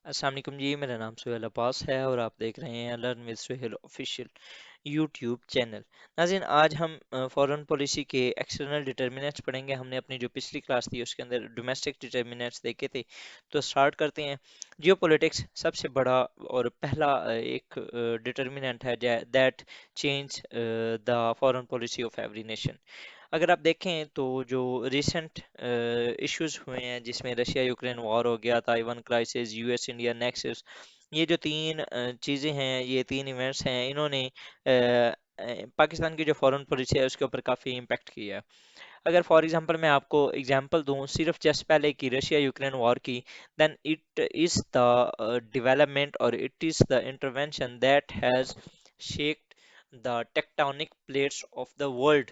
अस्सलाम वालेकुम जी, मेरा नाम सुहेल अब्बास है और आप देख रहे हैं learn with Suhel official YouTube channel. नाज़रीन, आज हम फॉरेन पॉलिसी के एक्सटर्नल डिटर्मिनेंट्स पढ़ेंगे। हमने अपनी जो पिछली क्लास थी उसके अंदर डोमेस्टिक डिटर्मिनेंट्स देखे थे, तो स्टार्ट करते हैं। जियोपॉलिटिक्स सबसे बड़ा और पहला एक डिटर्मिनेंट है that change the foreign policy of every nation. अगर आप देखें तो जो रिसेंट इश्यूज हुए हैं, जिसमें रशिया यूक्रेन वॉर हो गया, Taiwan crisis, US India nexus, ये जो तीन चीज़ें हैं, ये तीन इवेंट्स हैं, इन्होंने पाकिस्तान की जो फॉरेन पॉलिसी है उसके ऊपर काफ़ी इम्पेक्ट किया है। अगर फॉर एग्जांपल मैं आपको एग्जांपल दूं सिर्फ जस्ट पहले की रशिया यूक्रेन वॉर की, then it is the development और it is the intervention that has shaked the tectonic plates of the world.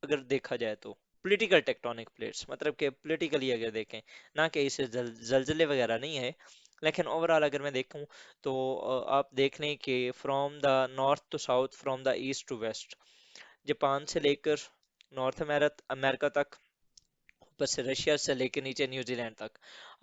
अगर देखा जाए तो पॉलिटिकल टेक्टोनिक प्लेट्स मतलब कि पॉलिटिकली अगर देखें, ना कि इसे जलजले वगैरह नहीं है, लेकिन ओवरऑल अगर मैं देखूं तो आप देख लें कि from the north to south, from the east to west, Japan से लेकर नॉर्थ अमेरिका तक, ऊपर से रशिया से लेकर नीचे न्यूजीलैंड तक,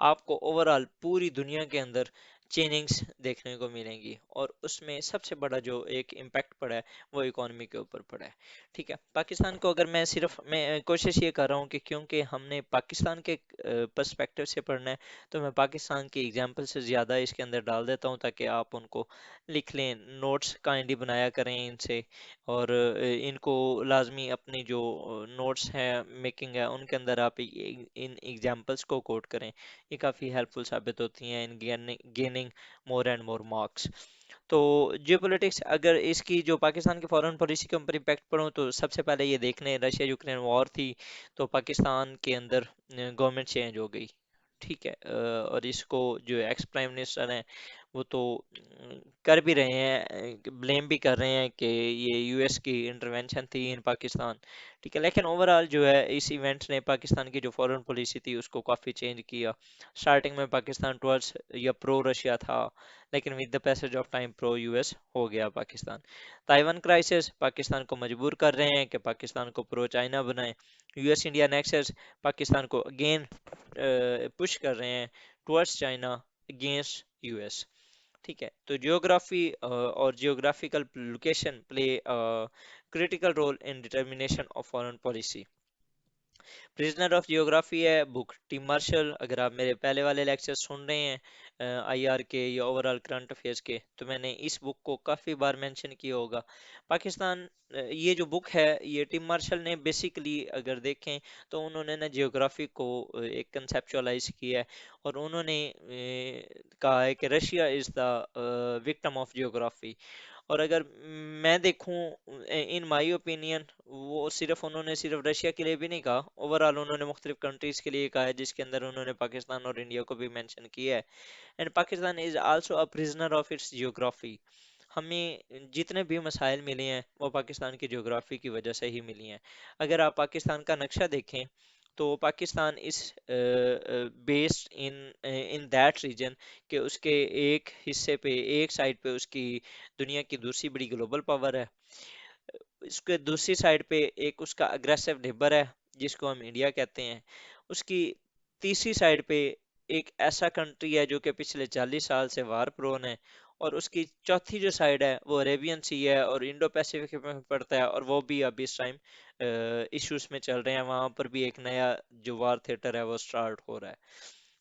आपको ओवरऑल पूरी दुनिया के अंदर चेंजिंग्स देखने को मिलेंगी। और उसमें सबसे बड़ा जो एक इम्पैक्ट पड़ा है वो इकोनॉमी के ऊपर पड़ा है। ठीक है, पाकिस्तान को अगर मैं कोशिश ये कर रहा हूँ कि क्योंकि हमने पाकिस्तान के पर्सपेक्टिव से पढ़ना है, तो मैं पाकिस्तान की एग्जांपल से ज़्यादा इसके अंदर डाल देता हूँ ताकि आप उनको लिख लें, नोट्स काइंडली बनाया करें इनसे। और इनको लाजमी अपनी जो नोट्स हैं मेकिंग है उनके अंदर आप इन एग्जांपल्स को कोट करें। ये काफ़ी हेल्पफुल साबित होती हैं in gaining more and more marks. तो जियोपॉलिटिक्स, अगर इसकी जो पाकिस्तान की फॉरेन पॉलिसी के ऊपर इम्पैक्ट पड़ूं, तो सबसे पहले ये देख लें, रशिया यूक्रेन वॉर थी तो पाकिस्तान के अंदर गवर्नमेंट चेंज हो गई। ठीक है, और इसको जो एक्स प्राइम मिनिस्टर हैं वो तो कर भी रहे हैं, ब्लेम भी कर रहे हैं कि ये यूएस की इंटरवेंशन थी इन पाकिस्तान। ठीक है, लेकिन ओवरऑल जो है इस इवेंट ने पाकिस्तान की जो फॉरेन पॉलिसी थी उसको काफ़ी चेंज किया। स्टार्टिंग में पाकिस्तान टुवर्ड्स या प्रो रशिया था, लेकिन with the passage of time pro US हो गया पाकिस्तान। ताइवान क्राइसिस पाकिस्तान को मजबूर कर रहे हैं कि पाकिस्तान को प्रो चाइना बनाए। यूएस इंडिया नेक्सस पाकिस्तान को अगेन पुश कर रहे हैं टुवर्ड्स चाइना अगेंस्ट यूएस। ठीक है, तो जियोग्राफी और geographical location play critical role in determination of foreign policy. Prisoner of geography है बुक टीम मार्शल। अगर आप मेरे पहले वाले लेक्चर सुन रहे हैं आईआर के या ओवरऑल करंट अफेयर्स के, तो मैंने इस बुक को काफ़ी बार मेंशन किया होगा। पाकिस्तान, ये जो बुक है ये टिम मार्शल ने बेसिकली अगर देखें तो उन्होंने ना जियोग्राफी को एक कंसेप्चुअलाइज किया है। और उन्होंने कहा है कि Russia is the victim of geography. और अगर मैं देखूं इन माय ओपिनियन, वो सिर्फ उन्होंने सिर्फ रशिया के लिए भी नहीं कहा, ओवरऑल उन्होंने मुख्तलिफ कंट्रीज के लिए कहा है, जिसके अंदर उन्होंने पाकिस्तान और इंडिया को भी मेंशन किया है। And Pakistan is also a prisoner of its geography. हमें जितने भी मसाइल मिले हैं वो पाकिस्तान की जियोग्राफी की वजह से ही मिली हैं। अगर आप पाकिस्तान का नक्शा देखें तो Pakistan is based in in that region कि उसके एक हिस्से पे, एक साइड पे उसकी दुनिया की दूसरी बड़ी ग्लोबल पावर है, इसके दूसरी साइड पे एक उसका अग्रेसिव नेबर है जिसको हम इंडिया कहते हैं, उसकी तीसरी साइड पे एक ऐसा कंट्री है जो कि पिछले 40 साल से वार प्रोन है, और उसकी चौथी जो साइड है वो अरेबियन सी है और इंडो पैसिफिक में पड़ता है, और वो भी अभी इस टाइम इश्यूज में चल रहे हैं। वहां पर भी एक नया जो वार थिएटर है वो स्टार्ट हो रहा है।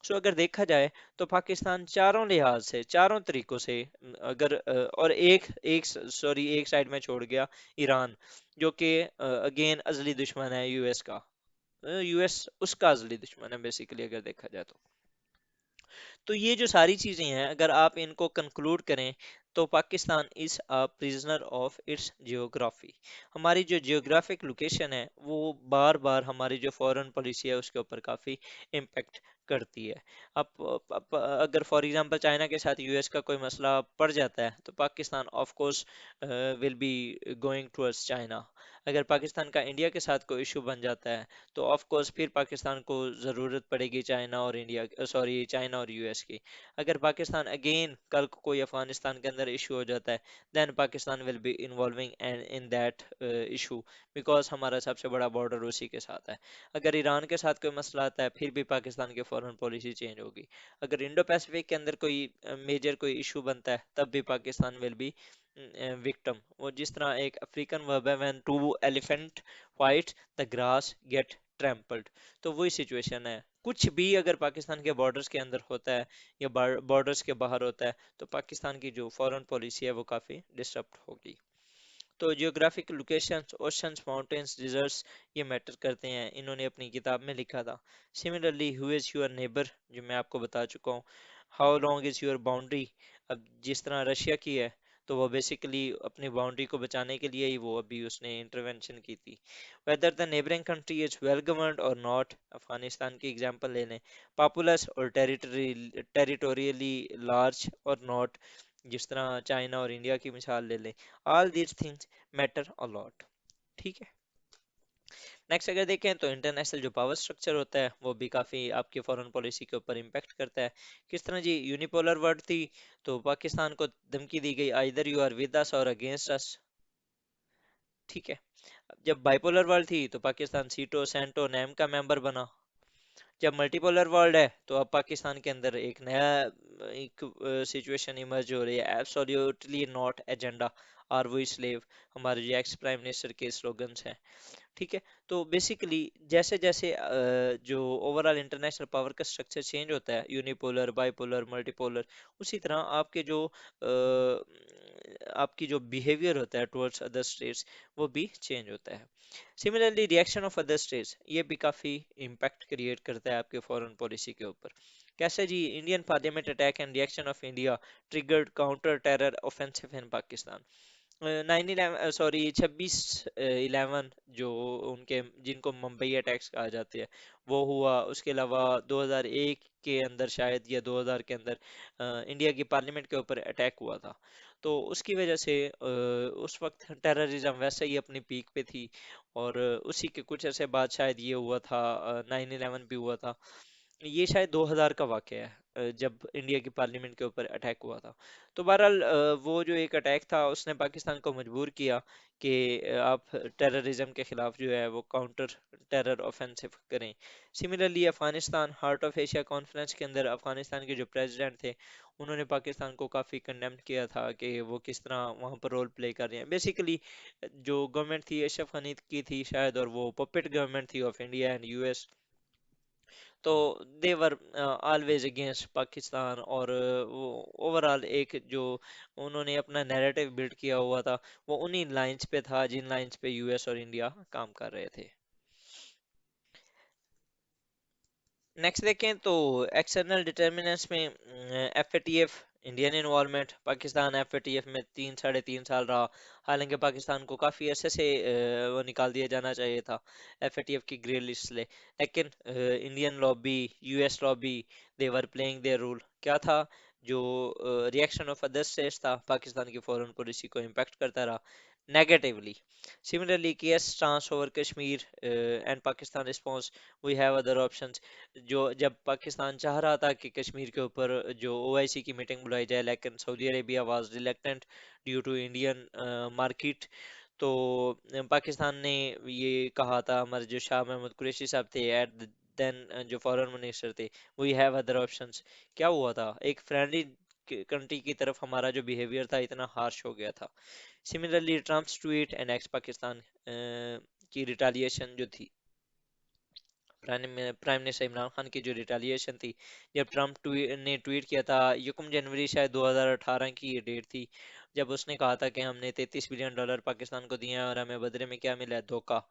सो अगर देखा जाए तो पाकिस्तान चारों लिहाज से, चारों तरीकों से, अगर और एक एक सॉरी एक साइड में छोड़ गया ईरान, जो कि अगेन अजली दुश्मन है यूएस का। यूएस उसका अजली दुश्मन है बेसिकली अगर देखा जाए तो ये जो सारी चीजें हैं अगर आप इनको कंक्लूड करें तो Pakistan is a prisoner of its geography. हमारी जो जियोग्राफिक लोकेशन है वो बार बार हमारी जो फॉरेन पॉलिसी है उसके ऊपर काफी इम्पेक्ट करती है। अब अगर फॉर एग्जांपल चाइना के साथ यूएस का कोई मसला पड़ जाता है तो Pakistan of course will be going towards China. अगर पाकिस्तान का इंडिया के साथ कोई इशू बन जाता है तो ऑफ कोर्स फिर पाकिस्तान को ज़रूरत पड़ेगी चाइना और इंडिया सॉरी चाइना और यूएस की। अगर पाकिस्तान अगेन कल को कोई अफगानिस्तान के अंदर इशू हो जाता है, then Pakistan will be involving and in that issue, because हमारा सबसे बड़ा बॉर्डर उसी के साथ है। अगर ईरान के साथ कोई मसला आता है फिर भी पाकिस्तान के फॉरेन पॉलिसी चेंज होगी। अगर इंडो पैसिफिक के अंदर कोई मेजर कोई इशू बनता है तब भी पाकिस्तान विल बी विक्टिम। वो जिस तरह एक अफ्रीकन वर्ब है, when two elephant fight the grass get trampled. तो वही सिचुएशन है, कुछ भी अगर पाकिस्तान के बॉर्डर्स के अंदर होता है या बॉर्डर्स के बाहर होता है तो पाकिस्तान की जो फॉरेन पॉलिसी है वो काफ़ी डिस्टर्ब होगी। तो geographic locations, oceans, mountains, deserts ये मैटर करते हैं, इन्होंने अपनी किताब में लिखा था। Similarly who is your neighbour, जो मैं आपको बता चुका हूँ। How long is your boundary, अब जिस तरह रशिया की है तो वो बेसिकली अपनी बाउंड्री को बचाने के लिए ही वो अभी उसने इंटरवेंशन की थी। Whether the neighbouring country is well governed और नॉट, अफगानिस्तान की एग्जांपल ले लें। पॉपुलस और टेरिटोरियली लार्ज और नॉट, जिस तरह चाइना और इंडिया की मिसाल ले लें। All these things matter a lot. ठीक है। नेक्स्ट अगर देखें तो इंटरनेशनल जो पावर स्ट्रक्चर होता है वो भी काफ़ी आपकी फॉरेन पॉलिसी के ऊपर इम्पैक्ट करता है। किस तरह जी, यूनिपोलर वर्ल्ड थी तो पाकिस्तान को धमकी दी गई, either you are with us और अगेंस्ट अस। ठीक है। जब बाइपोलर वर्ल्ड थी तो पाकिस्तान सीटो सेंटो नैम का मेंबर बना। जब मल्टीपोलर वर्ल्ड है तो अब पाकिस्तान के अंदर एक नया एक सिचुएशन इमर्ज हो रही है, absolutely not agenda are we slave, हमारे जो एक्स प्राइम मिनिस्टर के स्लोगन्स हैं। ठीक है। तो बेसिकली जैसे जैसे जो ओवरऑल इंटरनेशनल पावर का स्ट्रक्चर चेंज होता है, यूनिपोलर, बाइपोलर, मल्टीपोलर, उसी तरह आपके जो आपकी जो बिहेवियर होता है टुवर्ड्स अदर स्टेट्स वो भी चेंज होता है। Similarly reaction of other states ये भी काफ़ी इम्पैक्ट क्रिएट करता है आपके फॉरेन पॉलिसी के ऊपर। कैसे जी, Indian parliament attack and reaction of India triggered counter terror offensive in Pakistan. 9/11 sorry 26/11 जो उनके जिनको मुंबई अटैक्स कहा जाते हैं वो हुआ। उसके अलावा 2001 के अंदर शायद या 2000 के अंदर इंडिया की पार्लियामेंट के ऊपर अटैक हुआ था। तो उसकी वजह से उस वक्त टेररिज्म वैसे ही अपनी पीक पे थी। और उसी के कुछ ऐसे बाद शायद ये हुआ था, 9/11 भी हुआ था। ये शायद 2000 का वाकया है, जब इंडिया की पार्लियामेंट के ऊपर अटैक हुआ था। तो बहरहाल वो जो एक अटैक था उसने पाकिस्तान को मजबूर किया कि आप टेररिज्म के खिलाफ जो है वो काउंटर टेरर ऑफेंसिव करें। Similarly Afghanistan heart of Asia conference के अंदर अफगानिस्तान के जो प्रेसिडेंट थे उन्होंने पाकिस्तान को काफ़ी कंडेम किया था कि वो किस तरह वहाँ पर रोल प्ले कर रहे हैं। बेसिकली जो गवर्नमेंट थी अशरफ गनी की थी शायद, और वो पपेट गवर्नमेंट थी ऑफ इंडिया एंड यूएस। तो देवर ऑलवेज अगेंस्ट पाकिस्तान। और वो ओवरऑल एक जो उन्होंने अपना नैरेटिव बिल्ड किया हुआ था वो उन्हीं लाइंस पे था जिन लाइंस पे यूएस और इंडिया काम कर रहे थे। नेक्स्ट देखें तो एक्सटर्नल डिटर्मिनेंट्स में FATF, Indian involvement. Pakistan FATF में 3 साढ़े 3 साल रहा, हालांकि पाकिस्तान को काफ़ी अरसे से वो निकाल दिया जाना चाहिए था एफएटीएफ की ग्रे लिस्ट से। लेकिन Indian lobby, US lobby, they were playing their role. क्या था, जो रिएक्शन ऑफ अदर स्टेट्स था पाकिस्तान की फॉरेन पॉलिसी को इम्पैक्ट करता रहा negatively. Similarly, KS stance over Kashmir and Pakistan response, we have other options। जो जब पाकिस्तान चाह रहा था कि कश्मीर के ऊपर जो ओआईसी की मीटिंग बुलाई जाए, लेकिन Saudi Arabia was reluctant due to Indian market. तो पाकिस्तान ने ये कहा था, हमारे जो शाह महमूद कुरैशी साहब थे एट देन जो फॉरेन मिनिस्टर थे, वी हैव अदर ऑप्शंस। क्या हुआ था, एक फ्रेंडली कंट्री की तरफ हमारा जो बिहेवियर था इतना हार्श हो गया था। Similarly Trump's tweet and x Pakistan की रिटालिएशन जो थी, प्राइम मिनिस्टर इमरान खान की जो रिटालिएशन थी, जब ने ट्वीट किया था 1 जनवरी शायद 2018 की ये डेट थी, जब उसने कहा था कि हमने $33 बिलियन पाकिस्तान को दिए हैं और हमें बदले में क्या मिला है, धोखा।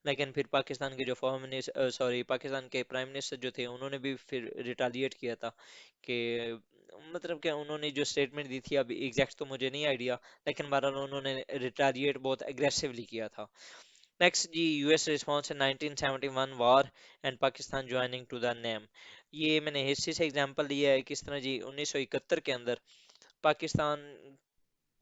लेकिन फिर पाकिस्तान के जो फॉरेन मिनिस्टर सॉरी पाकिस्तान के प्राइम मिनिस्टर जो थे उन्होंने भी फिर रिटालिएट किया था कि मतलब कि उन्होंने जो स्टेटमेंट दी थी, अभी एग्जैक्ट तो मुझे नहीं आइडिया, लेकिन बहरहाल उन्होंने रिटालिएट बहुत एग्रेसिवली किया था। नेक्स्ट जी, US response in 1971 war and Pakistan joining to the name. ये मैंने हिस्ट्री से एग्जांपल लिया है, किस तरह जी 1971 के अंदर पाकिस्तान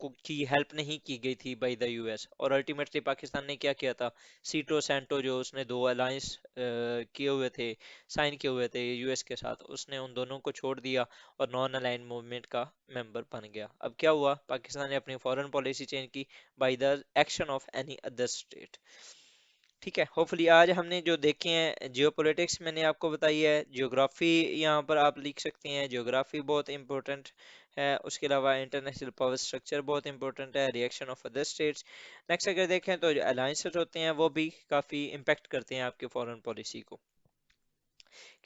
को की हेल्प नहीं की गई थी बाय द यूएस, और अल्टीमेटली पाकिस्तान ने क्या किया था, सीटो सेंटो जो उसने दो अलायंस किए हुए थे, साइन किए हुए थे यूएस के साथ, उसने उन दोनों को छोड़ दिया और नॉन अलाइन मूवमेंट का मेंबर बन गया। अब क्या हुआ, पाकिस्तान ने अपनी फॉरेन पॉलिसी चेंज की by the action of any other state. ठीक है, होपफुली आज हमने जो देखे हैं जियोपॉलिटिक्स मैंने आपको बताई है, जियोग्राफी यहाँ पर आप लिख सकते हैं, जियोग्राफी बहुत इंपॉर्टेंट है, उसके अलावा इंटरनेशनल पावर स्ट्रक्चर बहुत इंपॉर्टेंट है, reaction of other states. Next अगर देखें तो जो अलायंसेस होते हैं वो भी काफ़ी इम्पेक्ट करते हैं आपके फॉरेन पॉलिसी को।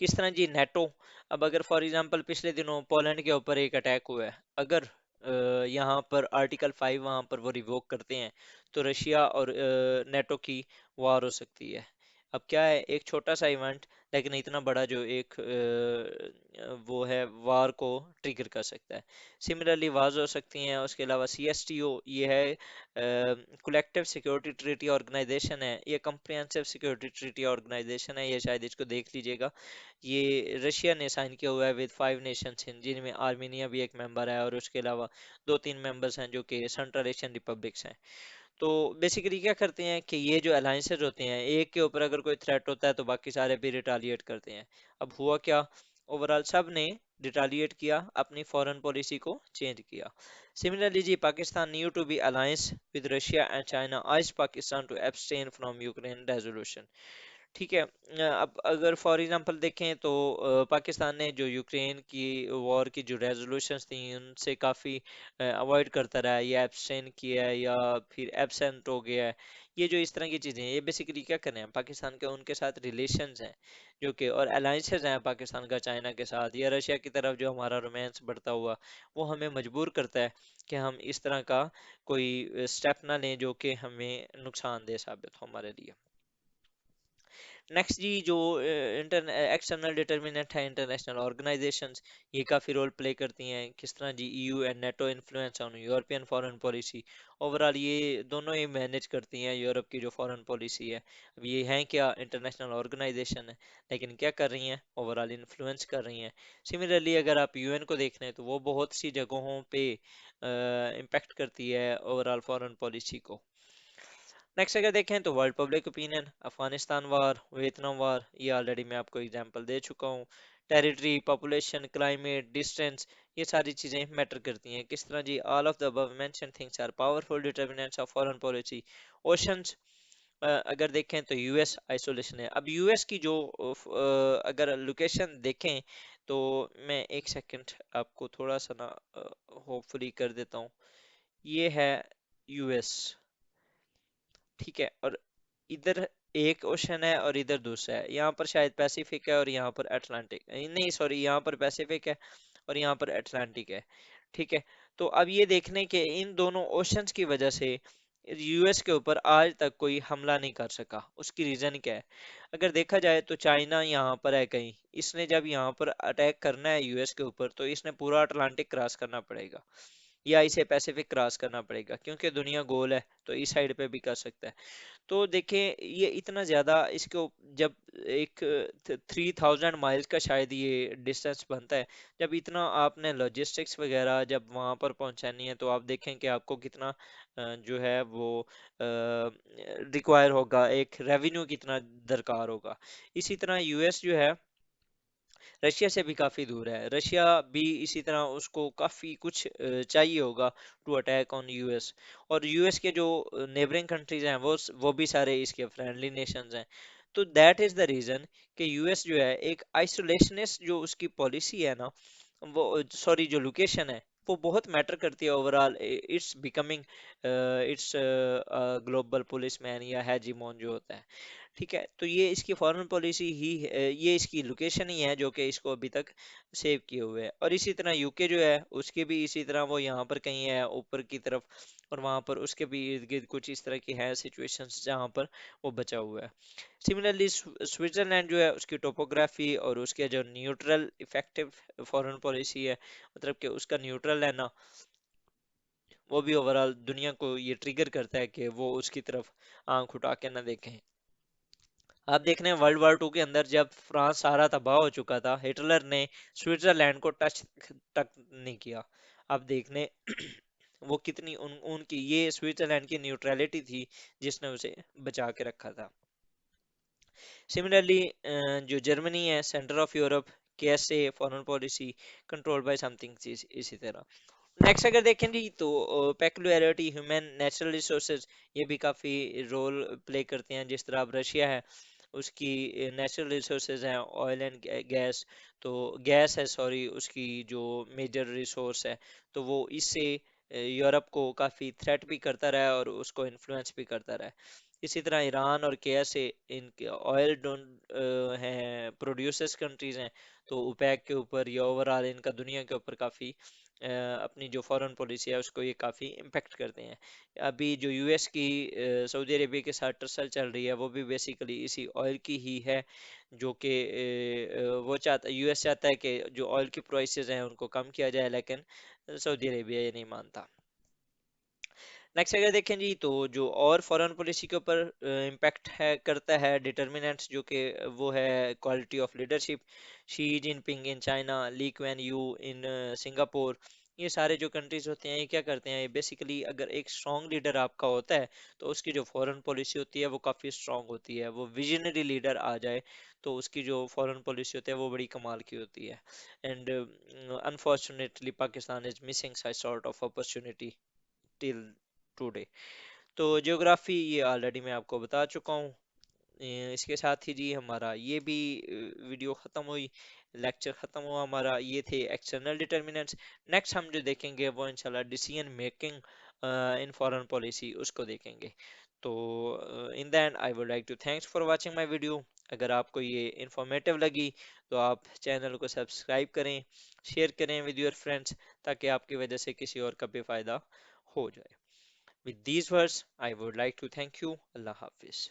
किस तरह जी, नेटो। अब अगर फॉर एग्जांपल पिछले दिनों पोलैंड के ऊपर एक अटैक हुआ है, अगर यहाँ पर आर्टिकल 5 वहाँ पर वो रिवोक करते हैं तो रशिया और नेटो की वार हो सकती है। अब क्या है, एक छोटा सा इवेंट लेकिन इतना बड़ा जो एक वो है वार को ट्रिगर कर सकता है। सिमिलरली वार्स हो सकती हैं। उसके अलावा CSTO ये है, कलेक्टिव सिक्योरिटी ट्रीटी ऑर्गेनाइजेशन है, ये कंप्रिहेंसिव सिक्योरिटी ट्रीटी ऑर्गेनाइजेशन है, ये शायद इसको देख लीजिएगा। ये रशिया ने साइन किया हुआ है विद 5 नेशंस जिनमें आर्मीनिया भी एक मेंबर है और उसके अलावा 2-3 मेंबर्स हैं जो कि सेंट्रल एशियन रिपब्लिक्स हैं। तो बेसिकली क्या करते हैं कि ये जो अलायंसेज होते हैं, एक के ऊपर अगर कोई थ्रेट होता है तो बाकी सारे भी रिटालिएट करते हैं। अब हुआ क्या, ओवरऑल सब ने रिटालिएट किया, अपनी फॉरेन पॉलिसी को चेंज किया। सिमिलरली जी, Pakistan new to be alliance with Russia and China आज Pakistan to abstain from Ukraine resolution. ठीक है, अब अगर फॉर एग्जांपल देखें तो पाकिस्तान ने जो यूक्रेन की वॉर की जो रेजोल्यूशंस थी उनसे काफ़ी अवॉइड करता रहा है, या एब्सटेन किया है या फिर एब्सेंट हो गया है। ये जो इस तरह की चीज़ें हैं, ये बेसिकली क्या कर रहे हैं, पाकिस्तान के उनके साथ रिलेशंस हैं जो कि, और अलाइंसेस हैं पाकिस्तान का चाइना के साथ या रशिया की तरफ जो हमारा रोमांस बढ़ता हुआ, वो हमें मजबूर करता है कि हम इस तरह का कोई स्टेप ना लें जो कि हमें नुकसानदेह साबित हो हमारे लिए। नेक्स्ट जी, जो एक्सटर्नल डिटर्मिनेंट है इंटरनेशनल ऑर्गेनाइजेशंस, ये काफ़ी रोल प्ले करती हैं। किस तरह जी, EU and NATO influence on European foreign policy. Overall ये दोनों ही मैनेज करती हैं यूरोप की जो फॉरेन पॉलिसी है। अब ये हैं क्या, इंटरनेशनल ऑर्गेनाइजेशन है, लेकिन क्या कर रही हैं, ओवरऑल इन्फ्लुएंस कर रही हैं। सिमिलरली अगर आप UN को देख लें तो वो बहुत सी जगहों पे इम्पेक्ट करती है ओवरऑल फॉरेन पॉलिसी को। नेक्स्ट अगर देखें तो वर्ल्ड पब्लिक ओपिनियन, अफगानिस्तान वार, वियतनाम वार, ये ऑलरेडी मैं आपको एग्जांपल दे चुका हूँ। टेरिटरी, पॉपुलेशन, क्लाइमेट, डिस्टेंस, ये सारी चीज़ें मैटर करती हैं। किस तरह जी, all of the above mentioned things are powerful determinants of foreign policy. Oceans, अगर देखें तो US आइसोलेशन है। अब US की जो अगर लोकेशन देखें तो मैं एक सेकंड आपको थोड़ा सा ना होपफुली कर देता हूँ। ये है US, ठीक है, और इधर एक ओशन है और इधर दूसरा है। यहाँ पर शायद पैसिफिक है और यहाँ पर अटलांटिक, नहीं सॉरी, यहाँ पर पैसिफिक है और यहाँ पर अटलांटिक है। ठीक है, तो अब ये देखने के इन दोनों ओशंस की वजह से US के ऊपर आज तक कोई हमला नहीं कर सका। उसकी रीजन क्या है, अगर देखा जाए तो चाइना यहाँ पर है कहीं, इसने जब यहाँ पर अटैक करना है US के ऊपर तो इसने पूरा अटलांटिक क्रॉस करना पड़ेगा या इसे पैसिफिक क्रॉस करना पड़ेगा, क्योंकि दुनिया गोल है तो इस साइड पे भी कर सकता है। तो देखें ये इतना ज्यादा इसको, जब एक 3000 माइल्स का शायद ये डिस्टेंस बनता है, जब इतना आपने लॉजिस्टिक्स वगैरह जब वहां पर पहुंचानी है तो आप देखें कि आपको कितना जो है वो रिक्वायर होगा, एक रेवेन्यू कितना दरकार होगा। इसी तरह US जो है रशिया से भी काफी दूर है, रशिया भी इसी तरह उसको काफी कुछ चाहिए होगा टू अटैक ऑन US। और US के जो नेबरिंग कंट्रीज हैं वो भी सारे इसके फ्रेंडली नेशंस हैं। तो दैट इज द रीजन कि US जो है एक आइसोलेशनिस्ट जो उसकी पॉलिसी है ना, वो सॉरी जो लोकेशन है वो बहुत मैटर करती है overall. It's becoming it's global policeman या हेजीमोन जो होता है। ठीक है, तो ये इसकी फॉरेन पॉलिसी ही ये इसकी लोकेशन ही है जो कि इसको अभी तक सेव किए हुए है। और इसी तरह यूके जो है उसके भी इसी तरह वो यहाँ पर कहीं है ऊपर की तरफ, और वहां पर उसके भी इर्द गिर्द कुछ इस तरह की है सिचुएशंस जहाँ पर वो बचा हुआ है। सिमिलरली स्विट्जरलैंड जो है उसकी टोपोग्राफी और उसके जो न्यूट्रल इफेक्टिव फॉरेन पॉलिसी है, मतलब कि उसका न्यूट्रल है ना, वो भी ओवरऑल दुनिया को ये ट्रिगर करता है कि वो उसकी तरफ आंख उठा के ना देखें। आप देख रहे हैं वर्ल्ड वॉर 2 के अंदर जब फ्रांस सारा तबाह हो चुका था, हिटलर ने स्विट्जरलैंड को टच तक नहीं किया। आप देखने वो कितनी उनकी ये स्विट्जरलैंड की न्यूट्रलिटी थी जिसने उसे बचा के रखा था। सिमिलरली जो जर्मनी है, सेंटर ऑफ यूरोप, कैसे foreign policy control by something इसी तरह। नेक्स्ट अगर देखें जी तो पेक्युलरिटी ह्यूमन नेचुरल रिसोर्सेज, ये भी काफ़ी रोल प्ले करते हैं। जिस तरह अब रशिया है, उसकी नेचुरल रिसोर्सेज हैं ऑयल एंड गैस, तो गैस है सॉरी, उसकी जो मेजर रिसोर्स है, तो वो इससे यूरोप को काफ़ी थ्रेट भी करता रहा है और उसको इन्फ्लुएंस भी करता रहा है। इसी तरह ईरान और केया से इनके ऑयल डोंट हैं प्रोड्यूसर्स कंट्रीज हैं, तो ओपेक के ऊपर या ओवरऑल इनका दुनिया के ऊपर काफ़ी अपनी जो फॉरेन पॉलिसी है उसको ये काफ़ी इम्पेक्ट करते हैं। अभी जो यूएस की सऊदी अरेबिया के साथ टसल चल रही है, वो भी बेसिकली इसी ऑयल की ही है, जो कि वो चाहता, यूएस चाहता है कि जो ऑयल की प्राइसेस हैं उनको कम किया जाए, लेकिन सऊदी अरेबिया ये नहीं मानता। नेक्स्ट अगर देखें जी तो जो और फॉरेन पॉलिसी के ऊपर इम्पैक्ट है करता है डिटर्मिनेंट्स, जो कि वो है quality of leadership. Xi Jinping in China, Lee Kuan Yew in Singapore, ये सारे जो कंट्रीज होते हैं ये क्या करते हैं, ये बेसिकली अगर एक स्ट्रॉन्ग लीडर आपका होता है तो उसकी जो फॉरेन पॉलिसी होती है वो काफ़ी स्ट्रॉन्ग होती है। वो विजनरी लीडर आ जाए तो उसकी जो फॉरेन पॉलिसी होती है वो बड़ी कमाल की होती है। And unfortunately Pakistan is missing such sort of opportunity till today. तो ज्योग्राफी ये ऑलरेडी मैं आपको बता चुका हूँ। इसके साथ ही जी हमारा ये भी वीडियो ख़त्म हुई, लेक्चर ख़त्म हुआ हमारा। ये थे एक्सटर्नल डिटर्मिनेंट्स। नेक्स्ट हम जो देखेंगे वो इंशाल्लाह decision making in foreign policy, उसको देखेंगे। तो in the end I would like to thanks for watching my video. अगर आपको ये इंफॉर्मेटिव लगी तो आप चैनल को सब्सक्राइब करें, शेयर करें विद योर फ्रेंड्स, ताकि आपकी वजह से किसी और का भी फ़ायदा हो जाए। With these words, I would like to thank you. Allah Hafiz.